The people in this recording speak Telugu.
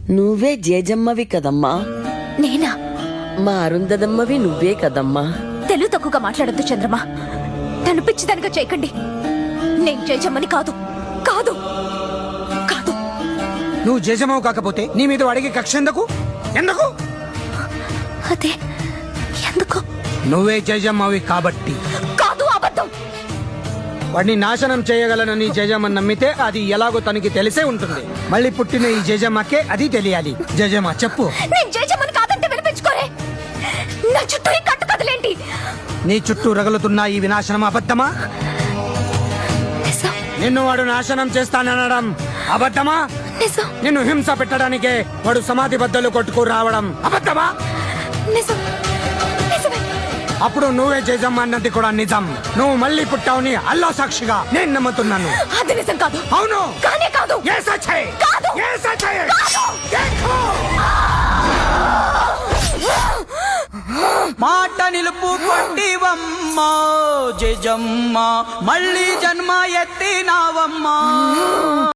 నువ్వే జేజమ్మవి కదమ్మా. నేనా? మా అరుంధదమ్మవి నువ్వే కదమ్మా. తెలుగు తక్కువగా మాట్లాడొద్దు చంద్రమా. నన్ను పిచ్చిదానిగా చేయకండి. నేను జేజమ్మని కాదు కాదు కాదు. నువ్వు జేజమ్మవు కాకపోతే నీ మీద అడిగే కక్ష ఎందుకు? అదే ఎందుకు? నువ్వే జేజమ్మవి కాబట్టి. కాదు, అబద్ధం. వాడిని నాశనం చేయగలనని జేజమ్మని నమ్మితే అది ఎలాగో తనకి తెలిసే ఉంటుంది. మళ్ళీ పుట్టిన ఈ జేజమ్మకే అది తెలియాలి. జేజమ్మ చెప్పు. నేను జేజమ్మని కాదంటే వినిపించుకోరే. నా చుట్టూ ఈ కట్టు కదలేంటి? నీ చుట్టూ రగులుతున్న ఈ వినాశనం అబద్ధమా? నిజం. నిన్ను వాడు నాశనం చేస్తాననడం అబద్ధమా? నిజం. నిన్ను హింస పెట్టడానికే వాడు సమాధి బద్దలు కొట్టుకు రావడం అబద్ధమా? నిజం. నిజమే. అప్పుడు నువ్వే జేజమ్మ అన్నది కూడా నిజం. నువ్వు మళ్ళీ పుట్టావుని అల్లా సాక్షిగా నేను నమ్ముతున్నాను. అది నిజం కాదు. అవును. కానే కాదు. ఏ సచ్చే? కాదు. ఏ సచ్చే? కాదు. देखो మాట నిలుపు కొట్టివమ్మ జేజమ్మ, మళ్ళీ జన్మ ఎత్తినావమ్మ.